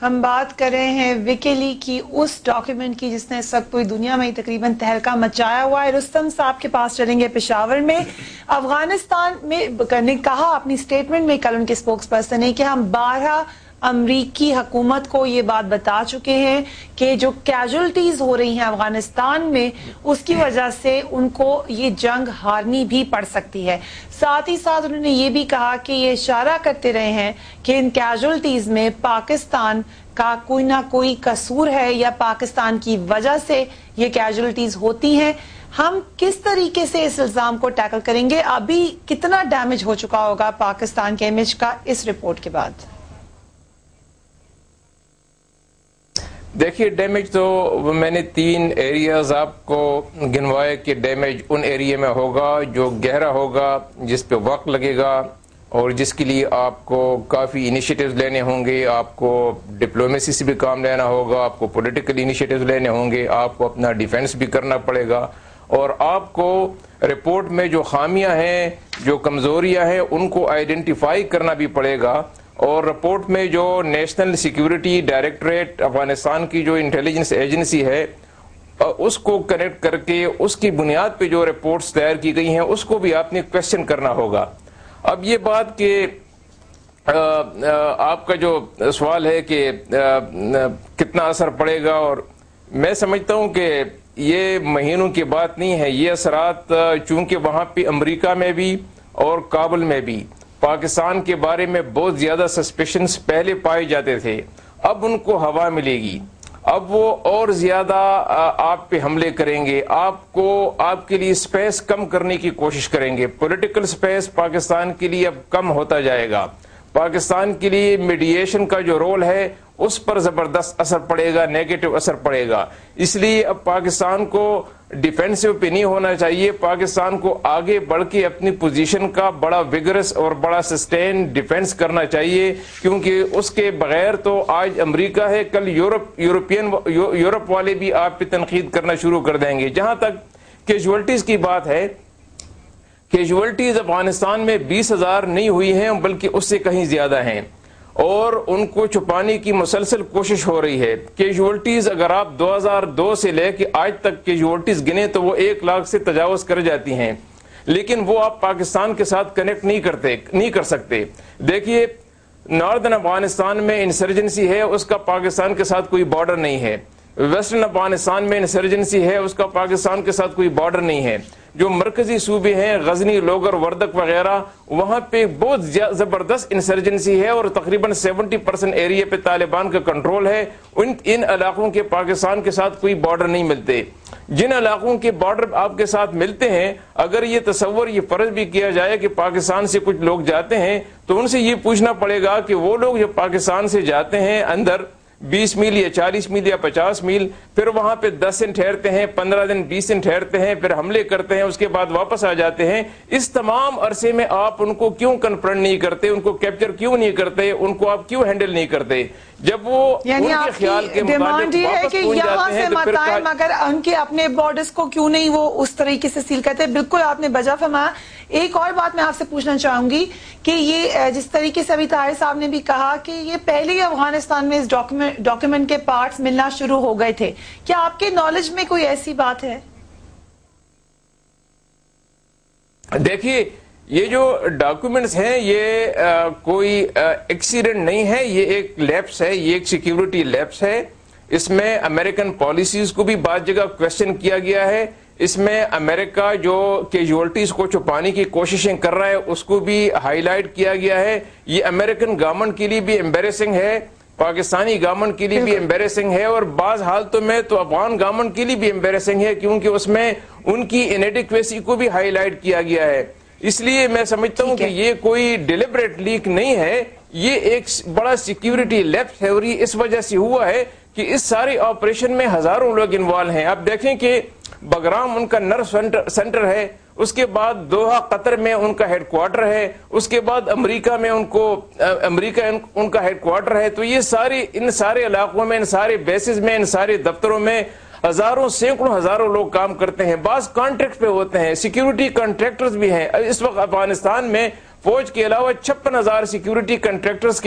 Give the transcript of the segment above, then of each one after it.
ہم بات کر رہے ہیں ویکیلی کی اس ڈاکیومنٹ کی جس نے اس وقت پوری دنیا میں تقریباً تہلکہ مچایا ہوا ہے۔ رستم صاحب کے پاس چلیں گے پشاور میں۔ افغانستان میں نے کہا اپنی سٹیٹمنٹ میں، کل ان کے سپوکس پرسن نے، کہ ہم 12 امریکی حکومت کو یہ بات بتا چکے ہیں کہ جو کیجولٹیز ہو رہی ہیں افغانستان میں اس کی وجہ سے ان کو یہ جنگ ہارنی بھی پڑ سکتی ہے۔ ساتھ ہی ساتھ انہوں نے یہ بھی کہا کہ یہ اشارہ کرتے رہے ہیں کہ ان کیجولٹیز میں پاکستان کا کوئی نہ کوئی قصور ہے یا پاکستان کی وجہ سے یہ کیجولٹیز ہوتی ہیں۔ ہم کس طریقے سے اس الزام کو ٹیکل کریں گے؟ ابھی کتنا ڈیمیج ہو چکا ہوگا پاکستان کے امیج کا اس رپورٹ کے بعد؟ دیکھیے، ڈیمیج تو میں نے 3 ایریاز آپ کو گنوائے کہ ڈیمیج ان ایریا میں ہوگا جو گہرا ہوگا، جس پہ وقت لگے گا اور جس کے لیے آپ کو کافی انیشیٹیوز لینے ہوں گے، آپ کو ڈپلومیسی سے بھی کام لینا ہوگا، آپ کو پولیٹیکل انیشیٹیوز لینے ہوں گے، آپ کو اپنا ڈیفنس بھی کرنا پڑے گا، اور آپ کو رپورٹ میں جو خامیاں ہیں، جو کمزوریاں ہیں، ان کو آئیڈینٹیفائی کرنا بھی پڑے گا۔ اور رپورٹ میں جو نیشنل سیکیورٹی ڈائریکٹوریٹ افغانستان کی جو انٹیلیجنس ایجنسی ہے، اس کو کنیکٹ کر کے اس کی بنیاد پہ جو رپورٹس تیار کی گئی ہیں اس کو بھی آپ نے کویسچن کرنا ہوگا۔ اب یہ بات کہ آپ کا جو سوال ہے کہ کتنا اثر پڑے گا، اور میں سمجھتا ہوں کہ یہ مہینوں کی بات نہیں ہے، یہ اثرات چونکہ وہاں پہ امریکہ میں بھی اور کابل میں بھی پاکستان کے بارے میں بہت زیادہ سسپیشنز پہلے پائے جاتے تھے، اب ان کو ہوا ملے گی، اب وہ اور زیادہ آپ پہ حملے کریں گے، آپ کے لیے سپیس کم کرنے کی کوشش کریں گے، پولیٹیکل سپیس پاکستان کے لیے اب کم ہوتا جائے گا، پاکستان کے لیے میڈییشن کا جو رول ہے اس پر زبردست اثر پڑے گا، نیگیٹو اثر پڑے گا۔ اس لیے اب پاکستان کو ڈیفینسو پہ نہیں ہونا چاہیے، پاکستان کو آگے بڑھ کے اپنی پوزیشن کا بڑا وگرس اور بڑا سسٹین ڈیفینس کرنا چاہیے، کیونکہ اس کے بغیر تو آج امریکہ ہے، کل یورپ والے بھی آپ پہ تنقید کرنا شروع کر دیں گے۔ جہاں تک کیجولٹیز کی بات ہے، کیجولٹیز افغانستان میں 20,000 نہیں ہوئی ہیں بلکہ اس سے کہیں زیادہ ہیں، اور ان کو چھپانے کی مسلسل کوشش ہو رہی ہے۔ کیجولٹیز اگر آپ 2002 سے لے کے آج تک کیجولٹیز گنے تو وہ 1 لاکھ سے تجاوز کر جاتی ہیں، لیکن وہ آپ پاکستان کے ساتھ کنیکٹ نہیں کر سکتے۔ دیکھیے، ناردن افغانستان میں انسرجنسی ہے، اس کا پاکستان کے ساتھ کوئی بارڈر نہیں ہے، ویسٹرن افغانستان میں انسرجنسی ہے، اس کا پاکستان کے ساتھ کوئی بارڈر نہیں ہے، جو مرکزی صوبے ہیں غزنی، لوگر، وردک وغیرہ، وہاں پہ بہت زبردست انسرجنسی ہے، اور تقریباً 70% ایریا پہ طالبان کا کنٹرول ہے۔ ان علاقوں کے پاکستان کے ساتھ کوئی بارڈر نہیں ملتے۔ جن علاقوں کے بارڈر آپ کے ساتھ ملتے ہیں، اگر یہ تصور، یہ فرض بھی کیا جائے کہ پاکستان سے کچھ لوگ جاتے ہیں، تو ان سے یہ پوچھنا پڑے گا کہ وہ لوگ جو پاکستان سے جاتے ہیں اندر 20 میل یا 40 میل یا 50 میل، پھر وہاں پہ 10 دن ٹھہرتے ہیں، 15 دن، 20 دن ٹھہرتے ہیں، پھر حملے کرتے ہیں، اس کے بعد واپس آ جاتے ہیں، اس تمام عرصے میں آپ ان کو کیوں کنفرنٹ نہیں کرتے، ان کو کیپچر کیوں نہیں کرتے، ان کو آپ کیوں ہینڈل نہیں کرتے؟ جب وہ ان کے خیال کے مطابق واپس پہنچ جاتے ہیں تو پھر مگر ان کے اپنے بارڈرز کو کیوں نہیں وہ اس طریقے سے سیل کرتے؟ بالکل آپ نے بجا فرمایا۔ ایک اور بات میں آپ سے پوچھنا چاہوں گی کہ یہ جس طریقے سے ابھی طاہر صاحب نے بھی کہا کہ یہ پہلے ہی افغانستان میں اس ڈاکیومنٹ کے پارٹس ملنا شروع ہو گئے تھے، کیا آپ کے نالج میں کوئی ایسی بات ہے؟ دیکھیے، یہ جو ڈاکیومنٹس ہیں یہ کوئی ایکسیڈنٹ نہیں ہے، یہ ایک لیپس ہے، یہ ایک سیکیورٹی لیپس ہے۔ اس میں امریکن پالیسیز کو بھی بعض جگہ کویسچن کیا گیا ہے، اس میں امریکہ جو کیجولٹیز کو چھپانے کی کوششیں کر رہا ہے اس کو بھی ہائی لائٹ کیا گیا ہے۔ یہ امریکن گورنمنٹ کے لیے بھی ایمبیریسنگ ہے، پاکستانی گورنمنٹ کے لیے بھی ایمبیریسنگ ہے، اور بعض حالتوں میں تو افغان گورنمنٹ کے لیے بھی ایمبیریسنگ ہے، کیونکہ اس میں ان کی انیڈیکویسی کو بھی ہائی لائٹ کیا گیا ہے۔ اس لیے میں سمجھتا ہوں کہ یہ کوئی ڈیلیبریٹ لیک نہیں ہے، یہ ایک بڑا سیکیورٹی لیپس ہے، اور یہ اس وجہ سے ہوا ہے کہ اس سارے آپریشن میں ہزاروں لوگ انوالو ہیں۔ آپ دیکھیں کہ بگرام ان کا نرو سینٹر ہے، اس کے بعد دوحہ قطر میں ان کا ہیڈ کوارٹر ہے، اس کے بعد امریکہ میں ان کا ہیڈ کوارٹر ہے۔ تو یہ ان سارے علاقوں میں، ان سارے بیسز میں، ان سارے دفتروں میں ہزاروں، سینکڑوں، ہزاروں لوگ کام کرتے ہیں، بعض کانٹریکٹ پہ ہوتے ہیں، سیکیورٹی کانٹریکٹرز بھی ہیں۔ اس وقت افغانستان میں فوج کے علاوہ 56,000 سیکیورٹی کنٹریکٹرز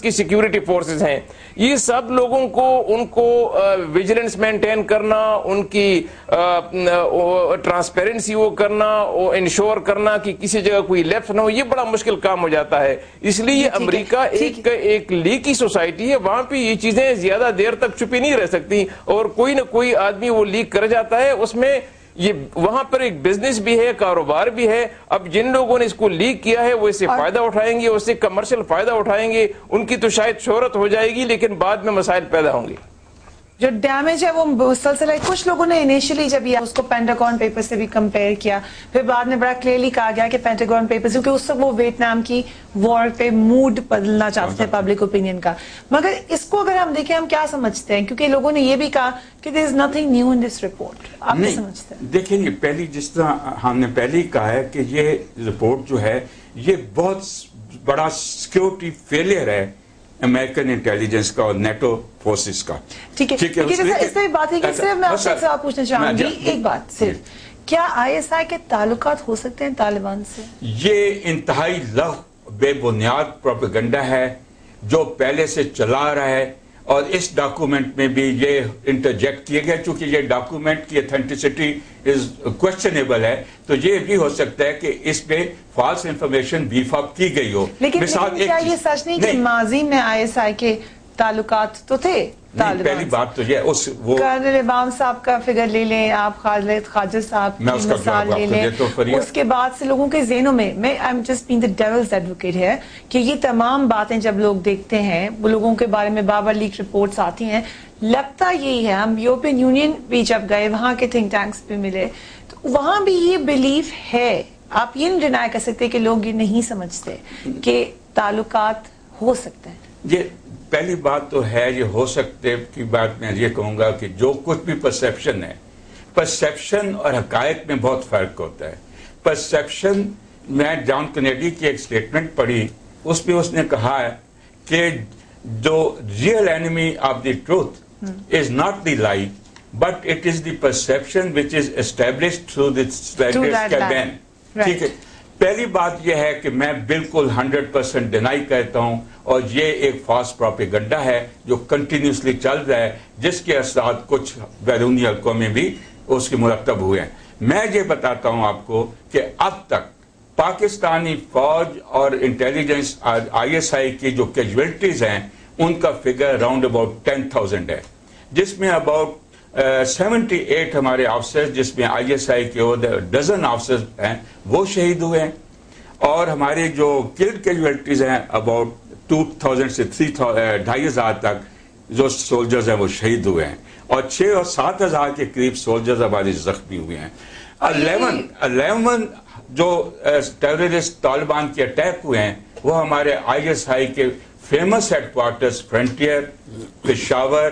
کی سیکیورٹی فورسز ہیں. یہ سب لوگوں کو ان کو ویجیلنس مینٹین کرنا, ان کی ٹرانسپیرنسی وہ کرنا, وہ انشور کرنا کہ کسی جگہ کوئی لیپس نہ ہو, یہ بڑا مشکل کام ہو جاتا ہے. اس لیے امریکہ ایک لیکی سوسائٹی ہے, وہاں پہ یہ چیزیں زیادہ دیر تک چھپی نہیں رہ سکتی, اور کوئی نہ کوئی آدمی وہ لیک کر جاتا ہے. اس میں یہ وہاں پر ایک بزنس بھی ہے, کاروبار بھی ہے. اب جن لوگوں نے اس کو لیک کیا ہے وہ اس سے فائدہ اٹھائیں گے, اس سے کمرشل فائدہ اٹھائیں گے, ان کی تو شاید شہرت ہو جائے گی لیکن بعد میں مسائل پیدا ہوں گے. جو ڈیمیج ہے وہ مسلسل ہے. کچھ لوگوں نے انیشلی جب یہ اس کو پینٹاگون پیپر سے بھی کمپیئر کیا, پھر بعد میں بڑا کلیئرلی کہا گیا کہ پینٹاگون پیپر, کیونکہ اس وقت وہ ویتنام کی وار پہ موڈ بدلنا چاہتے تھے پبلک اوپینین کا. مگر اس کو اگر ہم دیکھیں, ہم کیا سمجھتے ہیں, کیونکہ لوگوں نے یہ بھی کہا کہ there is nothing new in this report. آپ کیا سمجھتے ہیں؟ دیکھیں یہ پہلی, جس طرح ہم نے پہلے ہی کہا ہے کہ یہ رپورٹ جو ہے یہ بہت بڑا سیکیورٹی فیلئر ہے امریکن انٹیلیجنس کا اور نیٹو فورسز کا. ٹھیک ہے, اس میں بات ہے کہ صرف میں آپ سے سوال پوچھنا چاہوں گی ایک بات صرف, کیا ISI کے تعلقات ہو سکتے ہیں طالبان سے؟ یہ انتہائی لغو بے بنیاد پروپیگنڈا ہے جو پہلے سے چلا رہا ہے, اور اس ڈاکومنٹ میں بھی یہ انٹرجیکٹ کیا گیا. چونکہ یہ ڈاکومنٹ کی اتھینٹسٹی کوشچنیبل ہے, تو یہ بھی ہو سکتا ہے کہ اس پہ فالس انفارمیشن بیف اپ کی گئی ہو. لیکن کیا یہ سچ نہیں کہ ماضی میں ISI کے تعلقات تو تھے؟ پہلی بات تو یہ کرنل امام صاحب کا فگر لے لیں, آپ خالد خواجہ صاحب کی مثال لے لیں, اس کے بعد سے لوگوں کے ذہنوں میں I'm just being the devil's advocate ہے کہ یہ تمام باتیں جب لوگ دیکھتے ہیں, وہ لوگوں کے بارے میں بار بار لیک رپورٹس آتی ہیں, لگتا یہی ہے. ہم یورپین یونین بھی جب گئے, وہاں کے تھنک ٹینکس بھی ملے, تو وہاں بھی یہ بلیف ہے. آپ یہ نہیں ڈینائی کر سکتے کہ لوگ یہ نہیں سمجھتے کہ تعلقات ہو سکتے ہیں. یہ پہلی بات تو ہے, یہ ہو سکتے کی بات میں یہ کہوں گا کہ جو کچھ بھی پرسیپشن ہے, پرسیپشن اور حقائق میں بہت فرق ہوتا ہے. پرسیپشن, میں جان کنیڈی کی ایک سٹیٹمنٹ پڑھی, اس میں اس نے کہا ہے کہ جو real enemy of the truth is not the lie, but it is the perception which is established through the campaign. ٹھیک ہے, پہلی بات یہ ہے کہ میں بالکل 100% ڈینائی کرتا ہوں, اور یہ ایک فالس پروپیگنڈا ہے جو کنٹینیوسلی چل رہا ہے, جس کے اثرات کچھ بیرونی حلقوں میں بھی اس کے مرتب ہوئے ہیں. میں یہ بتاتا ہوں آپ کو کہ اب تک پاکستانی فوج اور انٹیلیجنس ISI کی جو کیجویلٹیز ہیں ان کا فگر راؤنڈ اباؤٹ 10,000 ہے, جس میں اباؤٹ 78 ہمارے آفسرز, جس میں ISI کے ڈزن آفسرز ہیں, وہ شہید ہوئے ہیں. اور ہمارے جو کلڈ کیجویلٹیز ہیں اباؤٹ 2,000 سے 2,500 تک جو سولجرز ہیں وہ شہید ہوئے ہیں, اور 6 اور 7 ہزار کے قریب سولجرز ہمارے زخمی ہوئے ہیں. 11 جو ٹیررسٹ طالبان کے اٹیک ہوئے ہیں وہ ہمارے ISI کے famous headquarters frontier, Peshawar,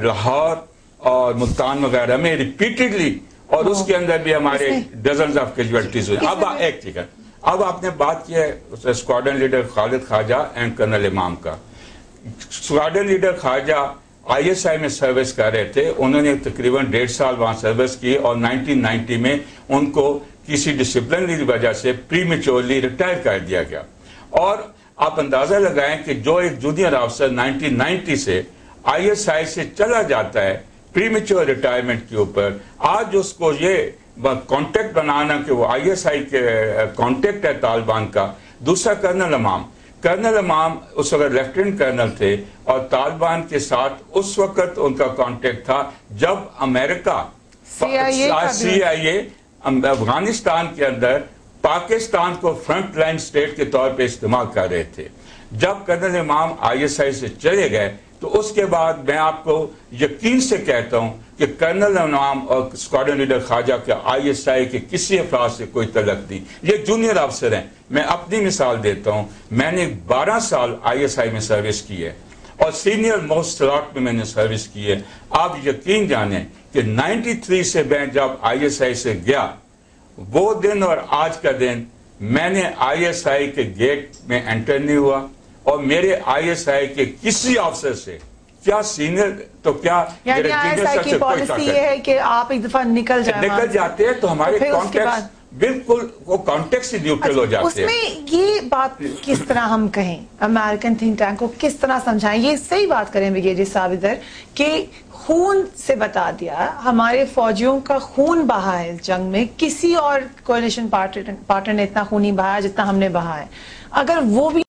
Lahore اور ملتان وغیرہ میں ریپیٹڈلی, اور اس کے اندر بھی ہمارے ڈزنز آف کیجویلٹیز ہوئے. اب ایک ٹھیک ہے, اب آپ نے بات کی ہے squadron leader Khalid Khawaja and colonel Imam کا. اسکواڈرن لیڈر خواجہ ISI میں سروس کر رہے تھے, انہوں نے تقریباً 1.5 سال وہاں سروس کی, اور 1990 میں ان کو کسی ڈسپلنری وجہ سے پری میچورلی ریٹائر کر دیا گیا. اور آپ اندازہ لگائیں کہ جو ایک جونیئر آفسر 1990 سے ISI سے چلا جاتا ہے پری میچور ریٹائرمنٹ کے اوپر, آج اس کو یہ کانٹیکٹ بنانا کہ وہ ISI کے کانٹیکٹ ہے طالبان کا. دوسرا کرنل امام اس وقت لیفٹیننٹ کرنل تھے, اور طالبان کے ساتھ اس وقت ان کا کانٹیکٹ تھا جب امریکہ CIA افغانستان کے اندر پاکستان کو فرنٹ لائن سٹیٹ کے طور پہ استعمال کر رہے تھے. جب کرنل امام ISI سے چلے گئے تو اس کے بعد میں آپ کو یقین سے کہتا ہوں کہ کرنل امام اور اسکواڈرن لیڈر خواجہ کے ISI کے کسی افراد سے کوئی تعلق نہیں. یہ جونیئر افسر ہیں. میں اپنی مثال دیتا ہوں, میں نے 12 سال ISI میں سروس کی ہے, اور سینئر موسٹ سلاٹ میں نے سروس کی ہے. آپ یقین جانیں کہ 93 سے میں جب ISI سے گیا, وہ دن اور آج کا دن میں نے ISI کے گیٹ میں انٹر نہیں ہوا, اور میرے ISI کے کسی افسر سے کیا سینئر تو کیا ISI کی پالیسی یہ ہے کہ آپ ایک دفعہ نکل جاتے ہیں تو ہمارے بالکل وہ کانٹیکس سے نیوٹرل ہو جاتے اس میں یہ بات کس طرح ہم کہیں امریکن تھنک ٹینک کو کس طرح سمجھائیں؟ یہ صحیح بات کریں بریگیڈیئر صاحب ادھر کہ خون سے بتا دیا ہمارے فوجیوں کا خون بہا ہے جنگ میں، کسی اور کولیشن پارٹنر نے اتنا خون نہیں بہایا جتنا ہم نے بہا ہے. اگر وہ بھی